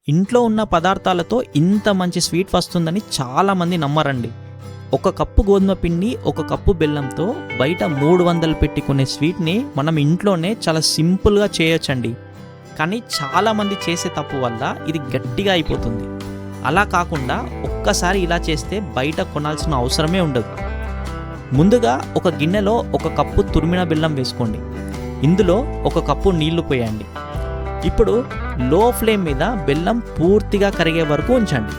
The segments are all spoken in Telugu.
ఇంట్లో ఉన్న పదార్థాలతో ఇంత మంచి స్వీట్ వస్తుందని చాలామంది నమ్మరండి. ఒక కప్పు గోధుమ పిండి, ఒక కప్పు బెల్లంతో బయట 300 పెట్టి కొనే స్వీట్ని మనం ఇంట్లోనే చాలా సింపుల్గా చేయొచ్చండి. కానీ చాలామంది చేసే తప్పు వల్ల ఇది గట్టిగా అయిపోతుంది. అలా కాకుండా ఒక్కసారి ఇలా చేస్తే బయట కొనాల్సిన అవసరమే ఉండదు. ముందుగా ఒక గిన్నెలో ఒక కప్పు తురిమిన బెల్లం వేసుకోండి. ఇందులో ఒక కప్పు నీళ్లు పోయండి. ఇప్పుడు లో ఫ్లేమ్ మీద బెల్లం పూర్తిగా కరిగే వరకు ఉంచండి.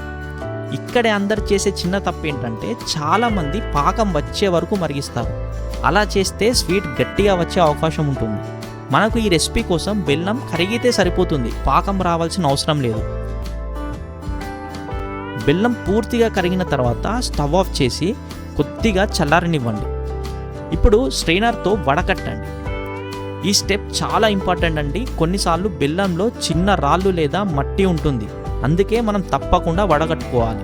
ఇక్కడే అందరు చేసే చిన్న తప్పు ఏంటంటే చాలామంది పాకం వచ్చే వరకు మరిగిస్తారు. అలా చేస్తే స్వీట్ గట్టిగా వచ్చే అవకాశం ఉంటుంది. మనకు ఈ రెసిపీ కోసం బెల్లం కరిగితే సరిపోతుంది, పాకం రావాల్సిన అవసరం లేదు. బెల్లం పూర్తిగా కరిగిన తర్వాత స్టవ్ ఆఫ్ చేసి కొద్దిగా చల్లారనివ్వండి. ఇప్పుడు స్ట్రెయినర్తో వడకట్టండి. ఈ స్టెప్ చాలా ఇంపార్టెంట్ అండి. కొన్నిసార్లు బెల్లంలో చిన్న రాళ్ళు లేదా మట్టి ఉంటుంది, అందుకే మనం తప్పకుండా వడగట్టుకోవాలి.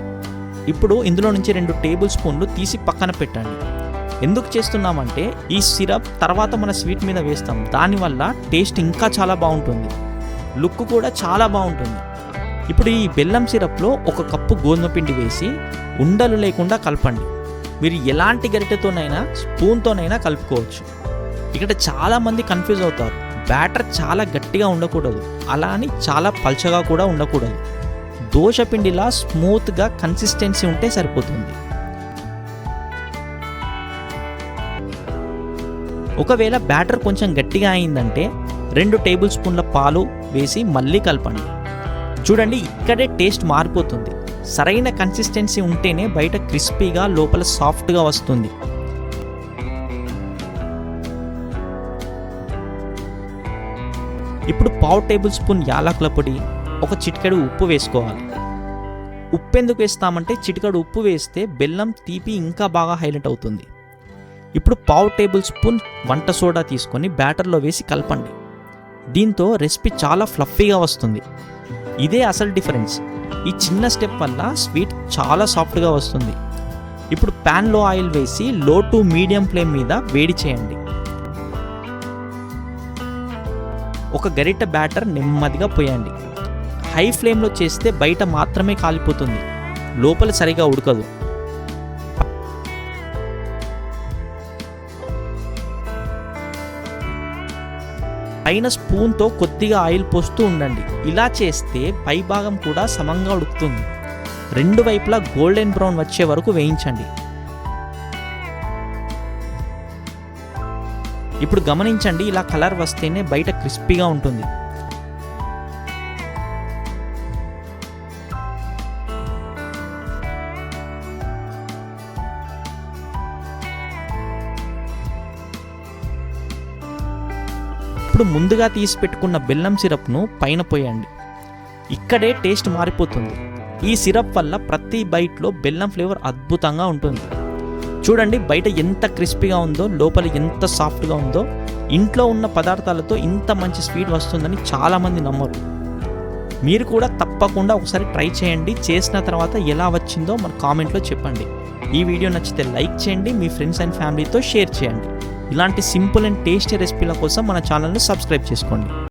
ఇప్పుడు ఇందులో నుంచి 2 టేబుల్ స్పూన్లు తీసి పక్కన పెట్టండి. ఎందుకు చేస్తున్నామంటే ఈ సిరప్ తర్వాత మన స్వీట్ మీద వేస్తాం, దానివల్ల టేస్ట్ ఇంకా చాలా బాగుంటుంది, లుక్ కూడా చాలా బాగుంటుంది. ఇప్పుడు ఈ బెల్లం సిరప్లో ఒక కప్పు గోధుమ పిండి వేసి ఉండలు లేకుండా కలపండి. మీరు ఎలాంటి గరిటెతోనైనా స్పూన్తోనైనా కలుపుకోవచ్చు. ఇక్కడ చాలామంది కన్ఫ్యూజ్ అవుతారు. బ్యాటర్ చాలా గట్టిగా ఉండకూడదు, అలా అని చాలా పల్చగా కూడా ఉండకూడదు. దోశ పిండిలా స్మూత్గా కన్సిస్టెన్సీ ఉంటే సరిపోతుంది. ఒకవేళ బ్యాటర్ కొంచెం గట్టిగా అయిందంటే 2 టేబుల్ స్పూన్ల పాలు వేసి మళ్ళీ కలపండి. చూడండి, ఇక్కడే టేస్ట్ మారిపోతుంది. సరైన కన్సిస్టెన్సీ ఉంటేనే బయట క్రిస్పీగా లోపల సాఫ్ట్గా వస్తుంది. ఇప్పుడు 1/2 టేబుల్ స్పూన్ యాలకుల పొడి, ఒక చిటికెడు ఉప్పు వేసుకోవాలి. ఉప్పు ఎందుకు వేస్తామంటే చిటికెడు ఉప్పు వేస్తే బెల్లం తీపి ఇంకా బాగా హైలైట్ అవుతుంది. ఇప్పుడు 1/2 టేబుల్ స్పూన్ వంట సోడా తీసుకొని బ్యాటర్లో వేసి కలపండి. దీంతో రెసిపీ చాలా ఫ్లఫీగా వస్తుంది. ఇదే అసలు డిఫరెన్స్. ఈ చిన్న స్టెప్ వల్ల స్వీట్ చాలా సాఫ్ట్గా వస్తుంది. ఇప్పుడు ప్యాన్లో ఆయిల్ వేసి లో టు మీడియం ఫ్లేమ్ మీద వేడి చేయండి. ఒక గరిటె బ్యాటర్ నెమ్మదిగా పోయండి. హై ఫ్లేమ్లో చేస్తే బయట మాత్రమే కాలిపోతుంది, లోపల సరిగా ఉడకదు. పైన స్పూన్తో కొద్దిగా ఆయిల్ పోస్తూ ఉండండి. ఇలా చేస్తే పై భాగం కూడా సమంగా ఉడుకుతుంది. 2 వైపులా గోల్డెన్ బ్రౌన్ వచ్చే వరకు వేయించండి. ఇప్పుడు గమనించండి, ఇలా కలర్ వస్తేనే బయట క్రిస్పీగా ఉంటుంది. ఇప్పుడు ముందుగా తీసి పెట్టుకున్న బెల్లం సిరప్ను పైన పోయండి. ఇక్కడే టేస్ట్ మారిపోతుంది. ఈ సిరప్ వల్ల ప్రతి బైట్లో బెల్లం ఫ్లేవర్ అద్భుతంగా ఉంటుంది. చూడండి, బయట ఎంత క్రిస్పీగా ఉందో, లోపల ఎంత సాఫ్ట్గా ఉందో. ఇంట్లో ఉన్న పదార్థాలతో ఇంత మంచి స్వీట్ వస్తుందని చాలామంది నమ్మరు. మీరు కూడా తప్పకుండా ఒకసారి ట్రై చేయండి. చేసిన తర్వాత ఎలా వచ్చిందో మన కామెంట్లో చెప్పండి. ఈ వీడియో నచ్చితే లైక్ చేయండి, మీ ఫ్రెండ్స్ అండ్ ఫ్యామిలీతో షేర్ చేయండి. ఇలాంటి సింపుల్ అండ్ టేస్టీ రెసిపీల కోసం మన ఛానల్ని సబ్స్క్రైబ్ చేసుకోండి.